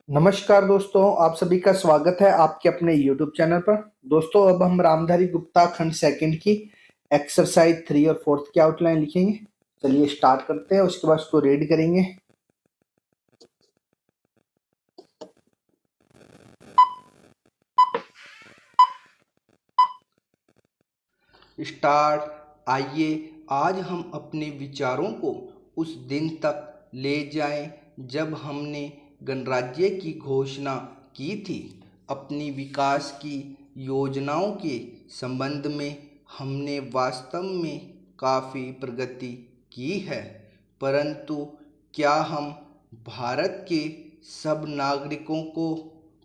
नमस्कार दोस्तों, आप सभी का स्वागत है आपके अपने YouTube चैनल पर। दोस्तों, अब हम रामधारी गुप्ता खंड सेकंड की एक्सरसाइज 3 और 4 की आउटलाइन लिखेंगे। चलिए स्टार्ट करते हैं, उसके बाद उसको रीड करेंगे। स्टार्ट। आइए आज हम अपने विचारों को उस दिन तक ले जाएं जब हमने गणराज्य की घोषणा की थी। अपनी विकास की योजनाओं के संबंध में हमने वास्तव में काफ़ी प्रगति की है, परंतु क्या हम भारत के सब नागरिकों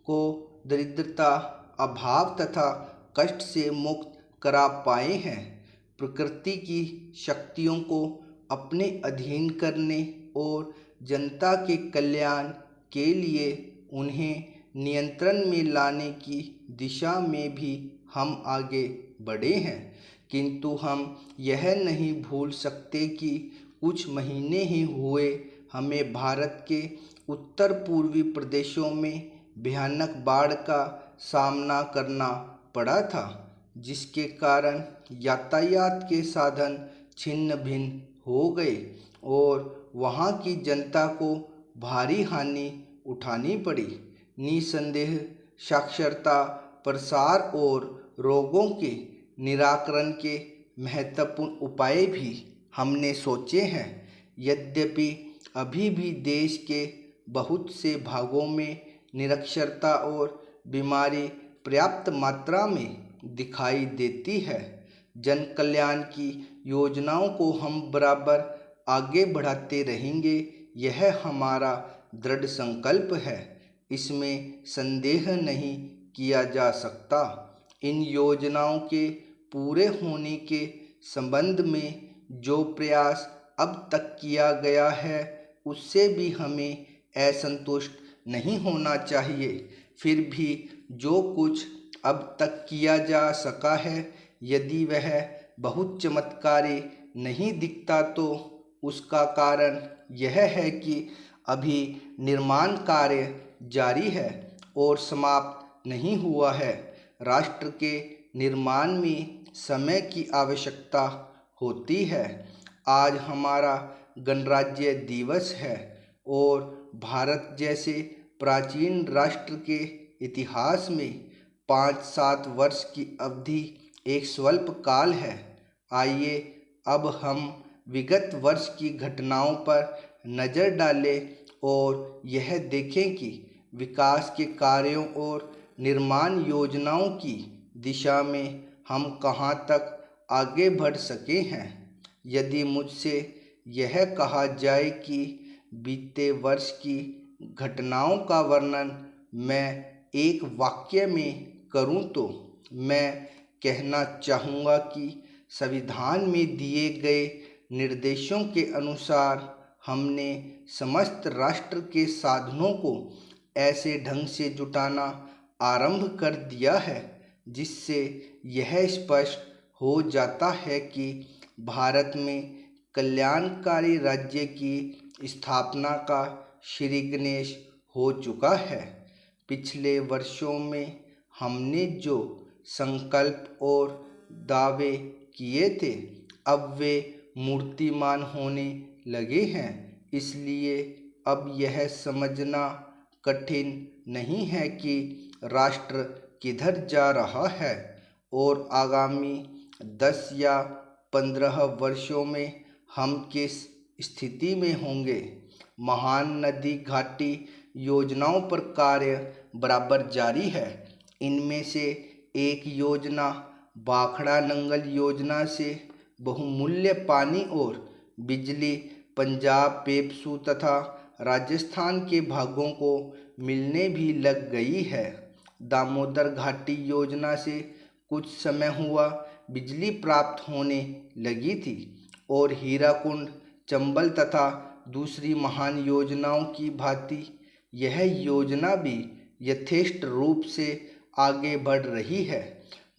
को दरिद्रता, अभाव तथा कष्ट से मुक्त करा पाए हैं? प्रकृति की शक्तियों को अपने अधीन करने और जनता के कल्याण के लिए उन्हें नियंत्रण में लाने की दिशा में भी हम आगे बढ़े हैं, किंतु हम यह नहीं भूल सकते कि कुछ महीने ही हुए हमें भारत के उत्तर पूर्वी प्रदेशों में भयानक बाढ़ का सामना करना पड़ा था, जिसके कारण यातायात के साधन छिन्न भिन्न हो गए और वहाँ की जनता को भारी हानि उठानी पड़ी। निसंदेह साक्षरता, प्रसार और रोगों के निराकरण के महत्वपूर्ण उपाय भी हमने सोचे हैं। यद्यपि अभी भी देश के बहुत से भागों में निरक्षरता और बीमारी पर्याप्त मात्रा में दिखाई देती है, जन कल्याण की योजनाओं को हम बराबर आगे बढ़ाते रहेंगे, यह हमारा दृढ़ संकल्प है, इसमें संदेह नहीं किया जा सकता। इन योजनाओं के पूरे होने के संबंध में जो प्रयास अब तक किया गया है उससे भी हमें असंतुष्ट नहीं होना चाहिए। फिर भी जो कुछ अब तक किया जा सका है, यदि वह बहुत चमत्कारी नहीं दिखता तो उसका कारण यह है कि अभी निर्माण कार्य जारी है और समाप्त नहीं हुआ है। राष्ट्र के निर्माण में समय की आवश्यकता होती है। आज हमारा गणराज्य दिवस है और भारत जैसे प्राचीन राष्ट्र के इतिहास में 5-7 वर्ष की अवधि एक स्वल्प काल है। आइए अब हम विगत वर्ष की घटनाओं पर नज़र डालें और यह देखें कि विकास के कार्यों और निर्माण योजनाओं की दिशा में हम कहाँ तक आगे बढ़ सके हैं। यदि मुझसे यह कहा जाए कि बीते वर्ष की घटनाओं का वर्णन मैं एक वाक्य में करूं तो मैं कहना चाहूँगा कि संविधान में दिए गए निर्देशों के अनुसार हमने समस्त राष्ट्र के साधनों को ऐसे ढंग से जुटाना आरंभ कर दिया है जिससे यह स्पष्ट हो जाता है कि भारत में कल्याणकारी राज्य की स्थापना का श्री गणेश हो चुका है। पिछले वर्षों में हमने जो संकल्प और दावे किए थे अब वे मूर्तिमान होने लगे हैं, इसलिए अब यह समझना कठिन नहीं है कि राष्ट्र किधर जा रहा है और आगामी 10 या 15 वर्षों में हम किस स्थिति में होंगे। महान नदी घाटी योजनाओं पर कार्य बराबर जारी है। इनमें से एक योजना भाखड़ा नंगल योजना से बहुमूल्य पानी और बिजली पंजाब, पेपसू तथा राजस्थान के भागों को मिलने भी लग गई है। दामोदर घाटी योजना से कुछ समय हुआ बिजली प्राप्त होने लगी थी और हीराकुंड, चंबल तथा दूसरी महान योजनाओं की भांति यह योजना भी यथेष्ट रूप से आगे बढ़ रही है।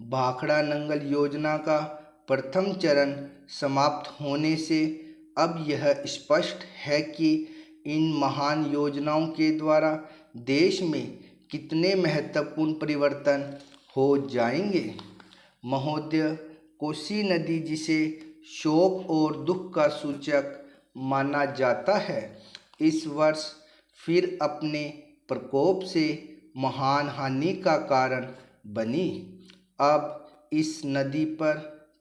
भाखड़ा नंगल योजना का प्रथम चरण समाप्त होने से अब यह स्पष्ट है कि इन महान योजनाओं के द्वारा देश में कितने महत्वपूर्ण परिवर्तन हो जाएंगे। महोदय, कोसी नदी जिसे शोक और दुख का सूचक माना जाता है, इस वर्ष फिर अपने प्रकोप से महान हानि का कारण बनी। अब इस नदी पर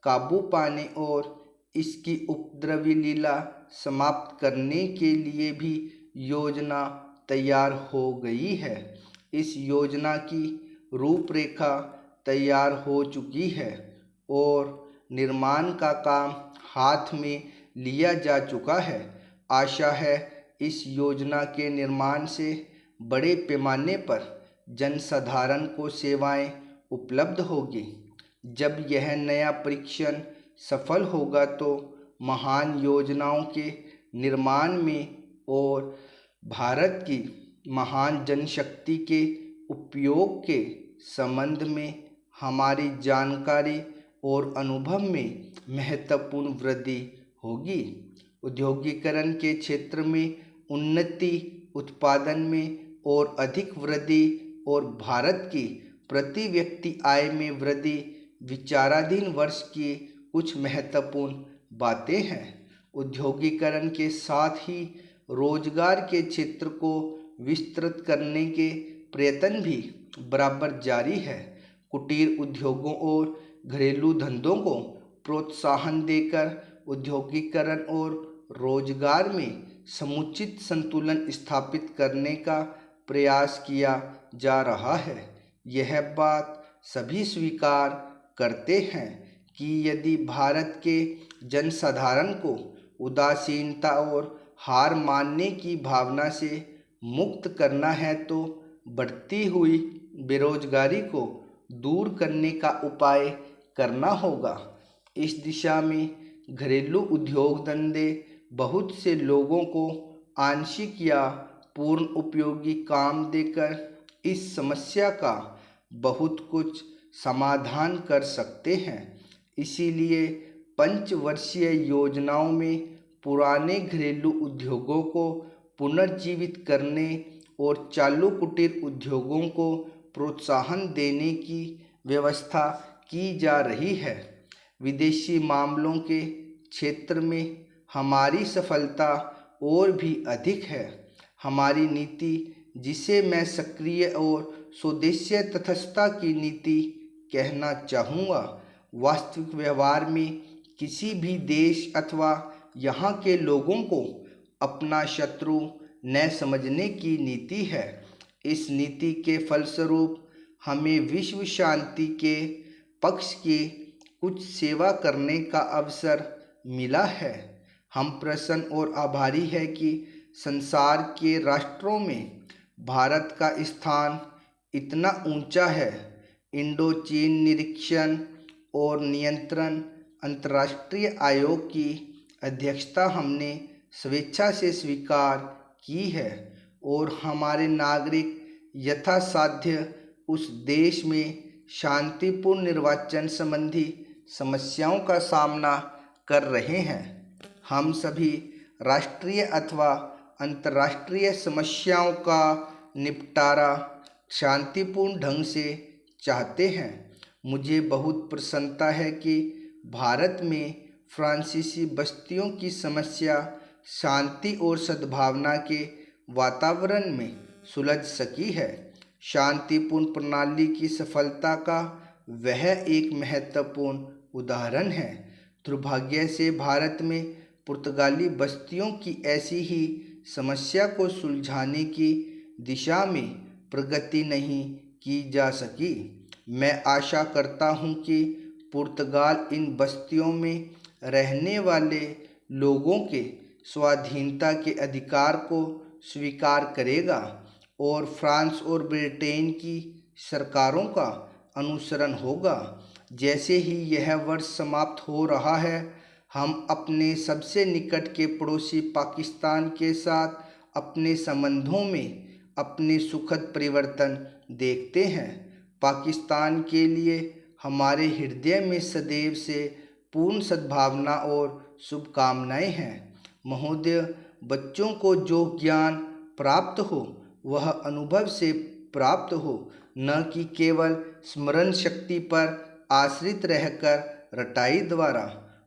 काबू पाने और इसकी उपद्रवी लीला समाप्त करने के लिए भी योजना तैयार हो गई है। इस योजना की रूपरेखा तैयार हो चुकी है और निर्माण का काम हाथ में लिया जा चुका है। आशा है इस योजना के निर्माण से बड़े पैमाने पर जनसाधारण को सेवाएं उपलब्ध होगी। जब यह नया परीक्षण सफल होगा तो महान योजनाओं के निर्माण में और भारत की महान जनशक्ति के उपयोग के संबंध में हमारी जानकारी और अनुभव में महत्वपूर्ण वृद्धि होगी। औद्योगिकरण के क्षेत्र में उन्नति, उत्पादन में और अधिक वृद्धि और भारत की प्रति व्यक्ति आय में वृद्धि विचाराधीन वर्ष की कुछ महत्वपूर्ण बातें हैं। औद्योगिकरण के साथ ही रोजगार के क्षेत्र को विस्तृत करने के प्रयत्न भी बराबर जारी है। कुटीर उद्योगों और घरेलू धंधों को प्रोत्साहन देकर औद्योगिकरण और रोजगार में समुचित संतुलन स्थापित करने का प्रयास किया जा रहा है। यह बात सभी स्वीकार करते हैं कि यदि भारत के जनसाधारण को उदासीनता और हार मानने की भावना से मुक्त करना है तो बढ़ती हुई बेरोजगारी को दूर करने का उपाय करना होगा। इस दिशा में घरेलू उद्योग धंधे बहुत से लोगों को आंशिक या पूर्ण उपयोगी काम देकर इस समस्या का बहुत कुछ समाधान कर सकते हैं। इसीलिए पंचवर्षीय योजनाओं में पुराने घरेलू उद्योगों को पुनर्जीवित करने और चालू कुटीर उद्योगों को प्रोत्साहन देने की व्यवस्था की जा रही है। विदेशी मामलों के क्षेत्र में हमारी सफलता और भी अधिक है। हमारी नीति, जिसे मैं सक्रिय और स्वदेशी तटस्थता की नीति कहना चाहूँगा, वास्तविक व्यवहार में किसी भी देश अथवा यहाँ के लोगों को अपना शत्रु न समझने की नीति है। इस नीति के फलस्वरूप हमें विश्व शांति के पक्ष की कुछ सेवा करने का अवसर मिला है। हम प्रसन्न और आभारी हैं कि संसार के राष्ट्रों में भारत का स्थान इतना ऊंचा है। इंडो चीन निरीक्षण और नियंत्रण अंतर्राष्ट्रीय आयोग की अध्यक्षता हमने स्वेच्छा से स्वीकार की है और हमारे नागरिक यथासाध्य उस देश में शांतिपूर्ण निर्वाचन संबंधी समस्याओं का सामना कर रहे हैं। हम सभी राष्ट्रीय अथवा अंतर्राष्ट्रीय समस्याओं का निपटारा शांतिपूर्ण ढंग से चाहते हैं। मुझे बहुत प्रसन्नता है कि भारत में फ्रांसीसी बस्तियों की समस्या शांति और सद्भावना के वातावरण में सुलझ सकी है। शांतिपूर्ण प्रणाली की सफलता का वह एक महत्वपूर्ण उदाहरण है। दुर्भाग्य से भारत में पुर्तगाली बस्तियों की ऐसी ही समस्या को सुलझाने की दिशा में प्रगति नहीं की जा सकी। मैं आशा करता हूं कि पुर्तगाल इन बस्तियों में रहने वाले लोगों के स्वाधीनता के अधिकार को स्वीकार करेगा और फ्रांस और ब्रिटेन की सरकारों का अनुसरण होगा। जैसे ही यह वर्ष समाप्त हो रहा है, हम अपने सबसे निकट के पड़ोसी पाकिस्तान के साथ अपने संबंधों में अपने सुखद परिवर्तन देखते हैं। पाकिस्तान के लिए हमारे हृदय में सदैव से पूर्ण सद्भावना और शुभकामनाएं हैं। महोदय, बच्चों को जो ज्ञान प्राप्त हो वह अनुभव से प्राप्त हो, न कि केवल स्मरण शक्ति पर आश्रित रहकर रटाई द्वारा।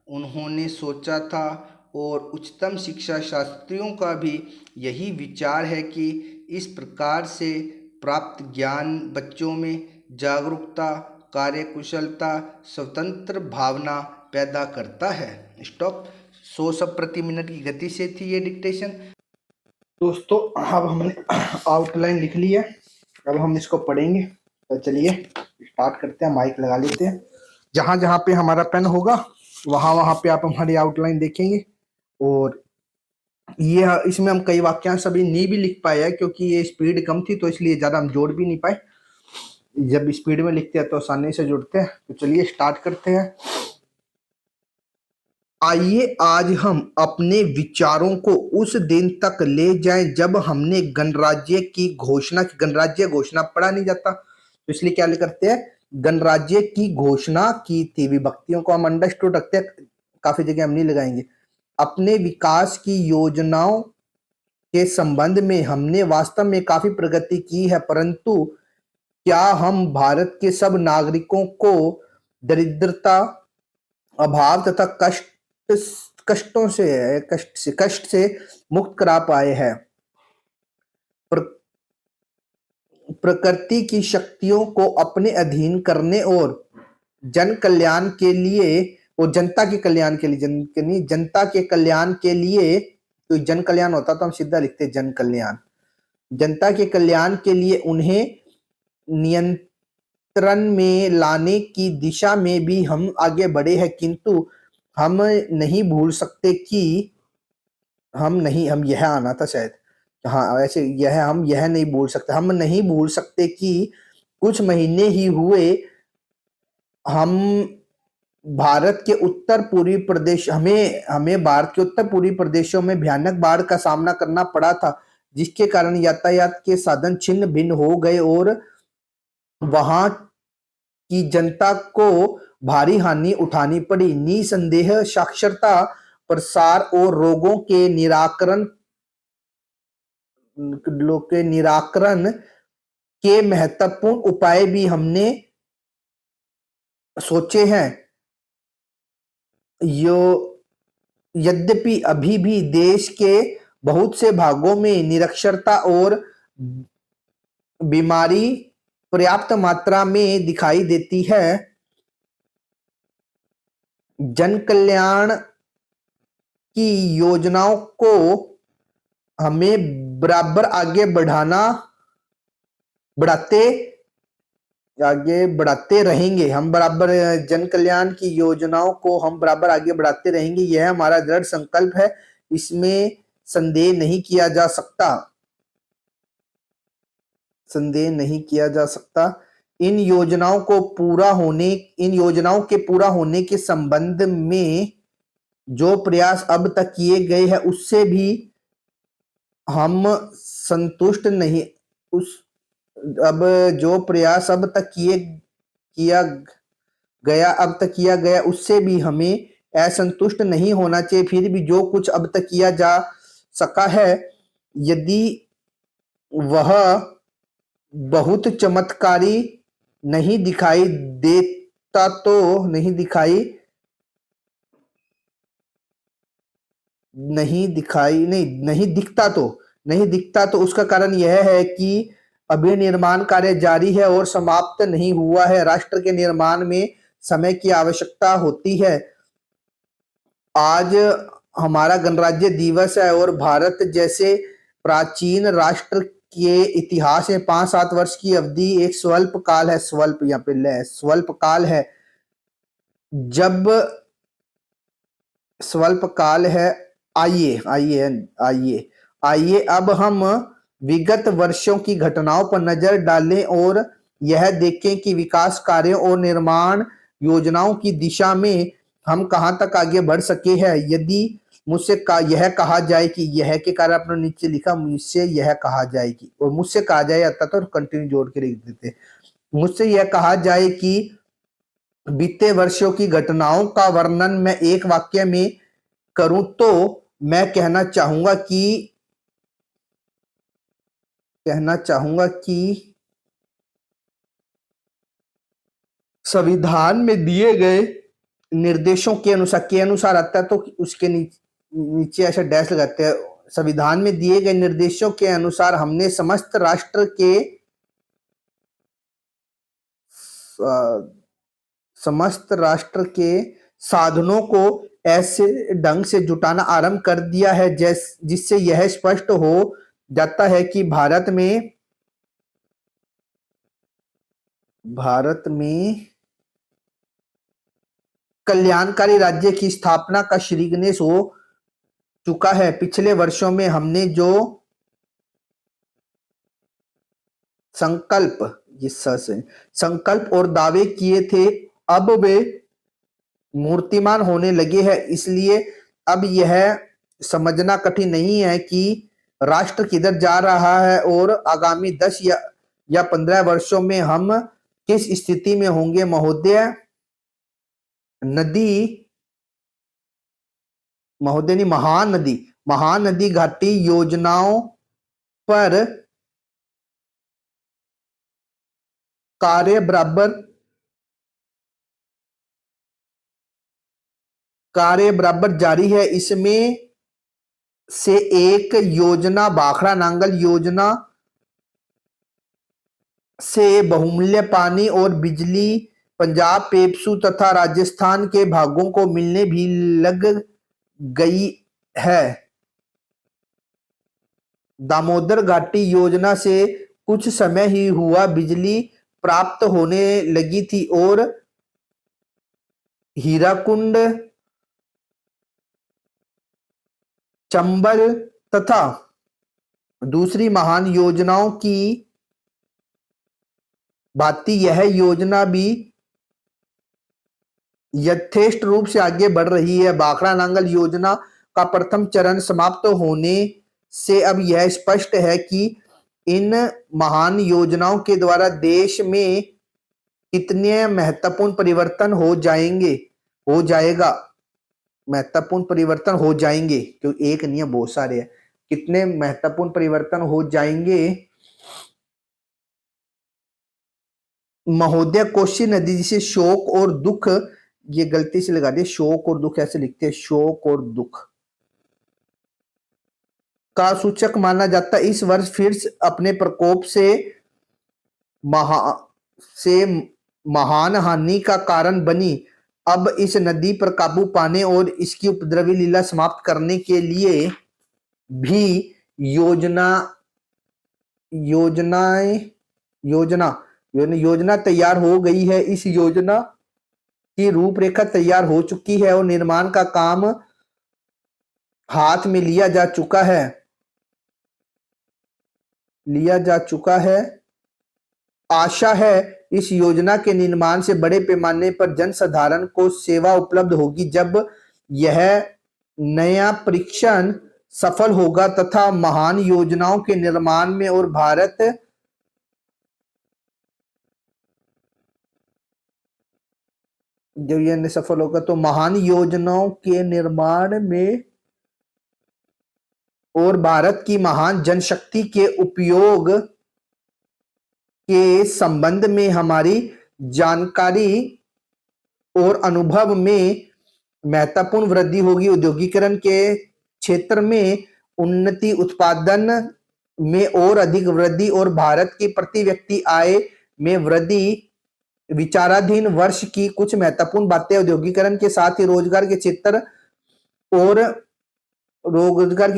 उन्होंने सोचा था, और उच्चतम शिक्षा शास्त्रियों का भी यही विचार है, कि इस प्रकार से प्राप्त ज्ञान बच्चों में जागरूकता, कार्यकुशलता, स्वतंत्र भावना पैदा करता है। स्टॉप। 100 शब्द प्रति मिनट की गति से थी ये डिक्टेशन। दोस्तों, अब हमने आउटलाइन लिख ली है, अब हम इसको पढ़ेंगे। तो चलिए स्टार्ट करते हैं, माइक लगा लेते हैं। जहाँ जहाँ पे हमारा पेन होगा वहाँ वहाँ पे आप हमारी आउटलाइन देखेंगे। और ये इसमें हम कई वाक्यांश अभी नहीं भी लिख पाए हैं, क्योंकि ये स्पीड कम थी, तो इसलिए ज़्यादा हम जोड़ भी नहीं पाए। जब स्पीड में लिखते हैं तो आसानी से जुड़ते हैं। तो चलिए स्टार्ट करते हैं। आइए आज हम अपने विचारों को उस दिन तक ले जाएं जब हमने गणराज्य की घोषणा की। गणराज्य घोषणा पढ़ा नहीं जाता, तो इसलिए क्या करते हैं, गणराज्य की घोषणा की थी। विभक्तियों को हम अंडरस्टूड रखते हैं, काफी जगह हम नहीं लगाएंगे। अपने विकास की योजनाओं के संबंध में हमने वास्तव में काफी प्रगति की है, परंतु क्या हम भारत के सब नागरिकों को दरिद्रता, अभाव तथा कष्ट से मुक्त करा पाए हैं? प्रकृति की शक्तियों को अपने अधीन करने और जन कल्याण के लिए, और जनता के कल्याण के लिए, जनता के कल्याण के लिए, तो जन कल्याण होता तो हम सीधा लिखते जन कल्याण। जनता के कल्याण के लिए उन्हें नियंत्रण में लाने की दिशा में भी हम आगे बढ़े हैं, किंतु हम नहीं भूल सकते कि हम यह आना था शायद, हाँ ऐसे, हम यह नहीं भूल सकते, हम नहीं भूल सकते कि कुछ महीने ही हुए हम भारत के उत्तर पूर्वी प्रदेश हमें भारत के उत्तर पूर्वी प्रदेशों में भयानक बाढ़ का सामना करना पड़ा था, जिसके कारण यातायात के साधन छिन्न भिन्न हो गए और वहां की जनता को भारी हानि उठानी पड़ी। निसंदेह साक्षरता, प्रसार और रोगों के निराकरण के महत्वपूर्ण उपाय भी हमने सोचे हैं। यद्यपि अभी भी देश के बहुत से भागों में निरक्षरता और बीमारी पर्याप्त मात्रा में दिखाई देती है, जन कल्याण की योजनाओं को हमें बराबर आगे बढ़ाते रहेंगे। हम बराबर जन कल्याण की योजनाओं को हम बराबर आगे बढ़ाते रहेंगे, यह हमारा दृढ़ संकल्प है, इसमें संदेह नहीं किया जा सकता। इन योजनाओं के पूरा होने के संबंध में जो प्रयास अब तक किए गए हैं उससे भी हम संतुष्ट नहीं किया गया उससे भी हमें असंतुष्ट नहीं होना चाहिए। फिर भी जो कुछ अब तक किया जा सका है, यदि वह बहुत चमत्कारी नहीं दिखता तो उसका कारण यह है कि अभी निर्माण कार्य जारी है और समाप्त नहीं हुआ है। राष्ट्र के निर्माण में समय की आवश्यकता होती है। आज हमारा गणराज्य दिवस है और भारत जैसे प्राचीन राष्ट्र के इतिहास में 5-7 वर्ष की अवधि एक स्वल्प काल है। आइए अब हम विगत वर्षों की घटनाओं पर नजर डालें और यह देखें कि विकास कार्यों और निर्माण योजनाओं की दिशा में हम कहां तक आगे बढ़ सके हैं। यदि मुझसे यह कहा जाए कि, यह के कारण आपने नीचे लिखा, मुझसे यह कहा जाए कि, और मुझसे कहा जाए आता तो कंटिन्यू जोड़ के लिख देते। मुझसे यह कहा जाए कि बीते वर्षों की घटनाओं का वर्णन मैं एक वाक्य में करूं तो मैं कहना चाहूंगा कि कहना चाहूंगा कि संविधान में दिए गए निर्देशों के अनुसार आता है, तो उसके नीचे ऐसा डैश लगाते हैं। संविधान में दिए गए निर्देशों के अनुसार हमने समस्त राष्ट्र के साधनों को ऐसे ढंग से जुटाना आरंभ कर दिया है जिससे यह स्पष्ट हो जाता है कि भारत में कल्याणकारी राज्य की स्थापना का श्री गणेश हो चुका है। पिछले वर्षों में हमने जो संकल्प और दावे किए थे, अब वे मूर्तिमान होने लगे हैं। इसलिए अब यह समझना कठिन नहीं है कि राष्ट्र किधर जा रहा है और आगामी 10 या 15 वर्षों में हम किस स्थिति में होंगे। महानदी घाटी योजनाओं पर कार्य बराबर जारी है। इसमें से एक योजना भाखड़ा नांगल योजना से बहुमूल्य पानी और बिजली पंजाब, पेपसू तथा राजस्थान के भागों को मिलने भी लग गई है। दामोदर घाटी योजना से कुछ समय ही हुआ बिजली प्राप्त होने लगी थी और हीराकुंड, चंबल तथा दूसरी महान योजनाओं की भांति यह योजना भी यथेष्ट रूप से आगे बढ़ रही है। भाखड़ा नांगल योजना का प्रथम चरण समाप्त होने से अब यह स्पष्ट है कि इन महान योजनाओं के द्वारा देश में कितने महत्वपूर्ण परिवर्तन हो जाएंगे, क्योंकि एक नहीं है, बहुत सारे हैं। कितने महत्वपूर्ण परिवर्तन हो जाएंगे। महोदय कोसी नदी जिसे शोक और दुख, ये गलती से लगा दिया, शोक और दुख ऐसे लिखते हैं, शोक और दुख का सूचक माना जाता है, इस वर्ष फिर अपने प्रकोप से महान हानि का कारण बनी। अब इस नदी पर काबू पाने और इसकी उपद्रवी लीला समाप्त करने के लिए भी योजना तैयार हो गई है। इस योजना की रूपरेखा तैयार हो चुकी है और निर्माण का काम हाथ में लिया जा चुका है। आशा है इस योजना के निर्माण से बड़े पैमाने पर जनसाधारण को सेवा उपलब्ध होगी। जब यह नया परीक्षण सफल होगा तथा महान योजनाओं के निर्माण में और भारत जब यह सफल होगा तो महान योजनाओं के निर्माण में और भारत की महान जनशक्ति के उपयोग के संबंध में हमारी जानकारी और अनुभव में महत्वपूर्ण वृद्धि होगी। औद्योगिकरण के क्षेत्र में उन्नति, उत्पादन में और अधिक वृद्धि और भारत की प्रति व्यक्ति आय में वृद्धि। विचाराधीन वर्ष की कुछ महत्वपूर्ण बातें, औद्योगिकरण के साथ ही रोजगार के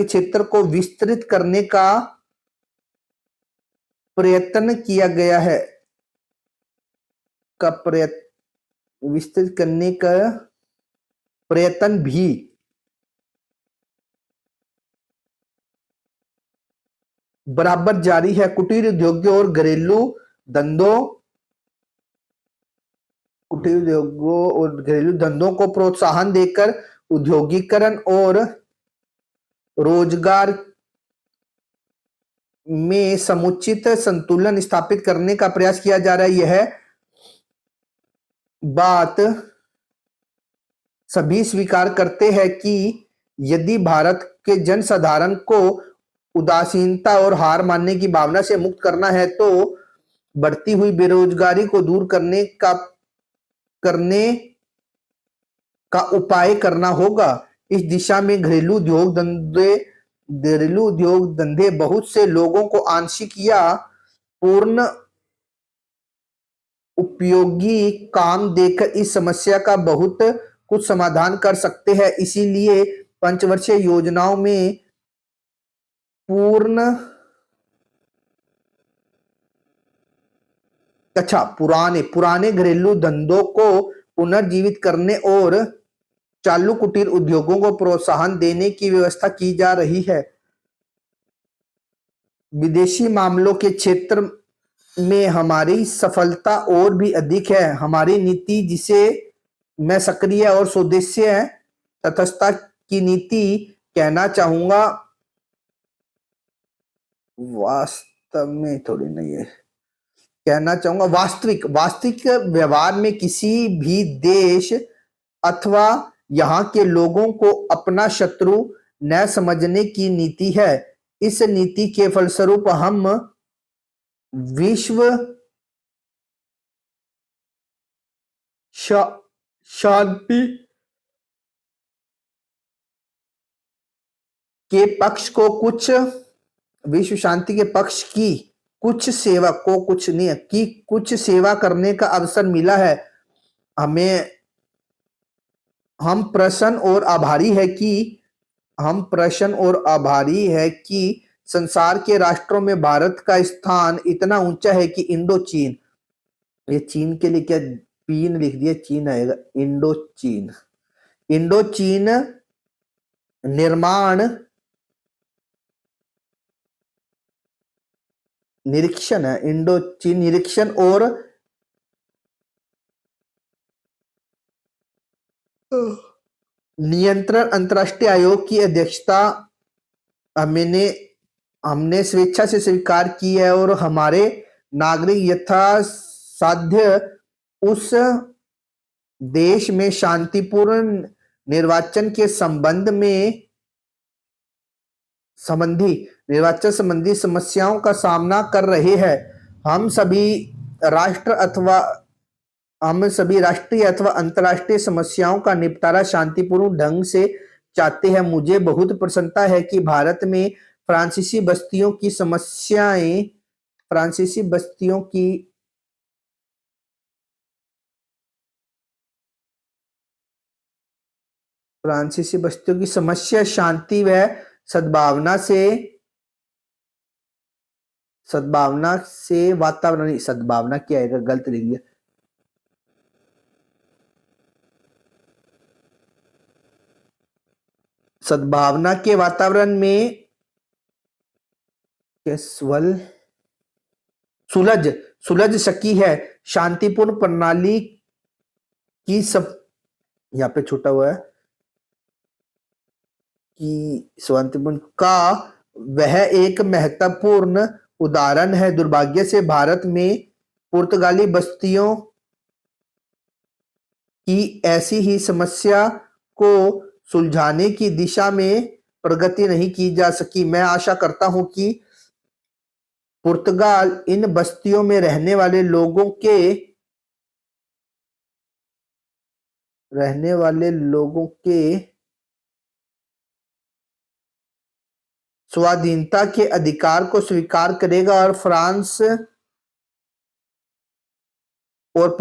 क्षेत्र को विस्तृत करने का प्रयत्न किया गया है। विस्तृत करने का प्रयत्न भी बराबर जारी है। कुटीर उद्योगों और घरेलू धंधों को प्रोत्साहन देकर औद्योगिकरण और रोजगार में समुचित संतुलन स्थापित करने का प्रयास किया जा रहा है। यह बात सभी स्वीकार करते हैं कि यदि भारत के जनसाधारण को उदासीनता और हार मानने की भावना से मुक्त करना है तो बढ़ती हुई बेरोजगारी को दूर करने का उपाय करना होगा। इस दिशा में घरेलू उद्योग धंधे बहुत से लोगों को आंशिक या पूर्ण उपयोगी काम देकर इस समस्या का बहुत कुछ समाधान कर सकते हैं। इसीलिए पंचवर्षीय योजनाओं में पुराने घरेलू धंधों को पुनर्जीवित करने और चालू कुटीर उद्योगों को प्रोत्साहन देने की व्यवस्था की जा रही है। विदेशी मामलों के क्षेत्र में हमारी सफलता और भी अधिक है। हमारी नीति, जिसे मैं सक्रिय और स्वदेशी तटस्थता की नीति कहना चाहूंगा, वास्तव में थोड़ी नहीं है, कहना चाहूंगा वास्तविक व्यवहार में किसी भी देश अथवा यहाँ के लोगों को अपना शत्रु न समझने की नीति है। इस नीति के फलस्वरूप हम विश्व शांति के पक्ष को कुछ विश्व शांति के पक्ष की कुछ सेवा को कुछ नहीं की कुछ सेवा करने का अवसर मिला है। हम प्रसन्न और आभारी है कि संसार के राष्ट्रों में भारत का स्थान इतना ऊंचा है कि इंडोचीन, ये चीन के लिए क्या पीन लिख दिया, चीन आएगा, इंडोचीन निर्माण निरीक्षण है, इंडोचीन निरीक्षण और नियंत्रण अंतर्राष्ट्रीय आयोग की अध्यक्षता हमने स्वेच्छा से स्वीकार की है और हमारे नागरिक यथासाध्य उस देश में शांतिपूर्ण निर्वाचन के निर्वाचन संबंधी समस्याओं का सामना कर रहे हैं। हम सभी राष्ट्रीय अथवा अंतर्राष्ट्रीय समस्याओं का निपटारा शांतिपूर्ण ढंग से चाहते हैं। मुझे बहुत प्रसन्नता है कि भारत में फ्रांसीसी बस्तियों की समस्या शांति व सद्भावना से वातावरण, सद्भावना क्या आएगा, गलत लिख दिया, सद्भावना के वातावरण में केवल सुलझ सकी है। शांतिपूर्ण प्रणाली की यहाँ पे छूटा हुआ है कि शांतिपूर्ण का वह एक महत्वपूर्ण उदाहरण है। दुर्भाग्य से भारत में पुर्तगाली बस्तियों की ऐसी ही समस्या को सुलझाने की दिशा में प्रगति नहीं की जा सकी। मैं आशा करता हूं कि पुर्तगाल इन बस्तियों में रहने वाले लोगों के स्वाधीनता के अधिकार को स्वीकार करेगा और फ्रांस और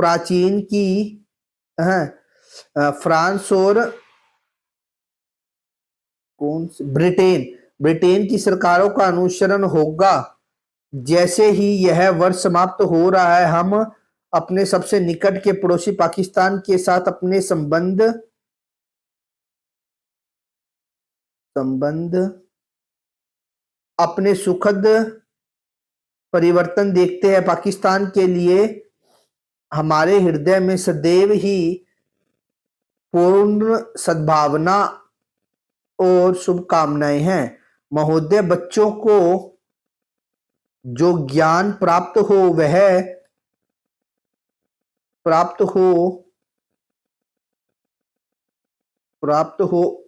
ब्रिटेन की सरकारों का अनुसरण होगा। जैसे ही यह वर्ष समाप्त हो रहा है, हम अपने सबसे निकट के पड़ोसी पाकिस्तान के साथ अपने संबंध अपने सुखद परिवर्तन देखते हैं। पाकिस्तान के लिए हमारे हृदय में सदैव ही पूर्ण सद्भावना और शुभकामनाएं हैं। महोदय, बच्चों को जो ज्ञान प्राप्त हो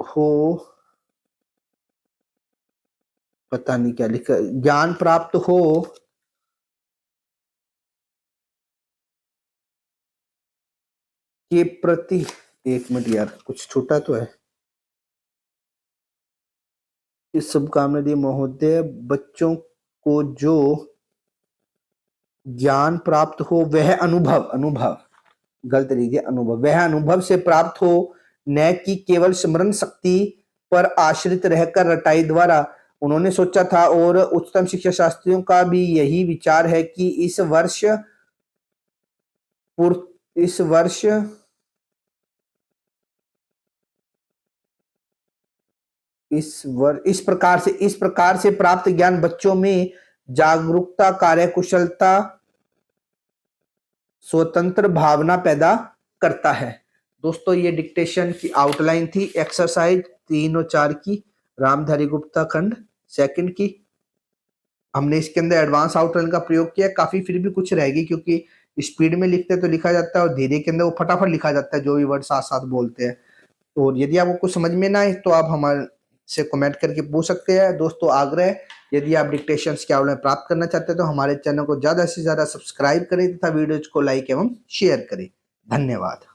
हो, पता नहीं क्या लिखा, ज्ञान प्राप्त हो के प्रति, एक मिनट यार कुछ छूटा तो है। इस शुभकामना दी महोदय, बच्चों को जो ज्ञान प्राप्त हो वह अनुभव, अनुभव गलत लिखिए, अनुभव, वह अनुभव से प्राप्त हो, न कि केवल स्मरण शक्ति पर आश्रित रहकर रटाई द्वारा। उन्होंने सोचा था और उच्चतम शिक्षा शास्त्रियों का भी यही विचार है कि इस वर्ष इस प्रकार से प्राप्त ज्ञान बच्चों में जागरूकता, कार्यकुशलता, स्वतंत्र भावना पैदा करता है। दोस्तों ये डिक्टेशन की आउटलाइन थी, एक्सरसाइज 3 और 4 की, रामधारी गुप्ता खंड सेकंड की। हमने इसके अंदर एडवांस आउटलाइन का प्रयोग किया, काफी फिर भी कुछ रहेगी क्योंकि स्पीड में लिखते तो लिखा जाता है और धीरे के अंदर वो फटाफट लिखा जाता है जो भी वर्ड साथ साथ बोलते हैं। और यदि आपको कुछ समझ में ना आए तो आप हमारे से कमेंट करके पूछ सकते हैं। दोस्तों आग्रह, यदि आप डिक्टेशंस के आउटलाइन प्राप्त करना चाहते हैं तो हमारे चैनल को ज्यादा से ज्यादा सब्सक्राइब करें तथा वीडियोज को लाइक एवं शेयर करें। धन्यवाद।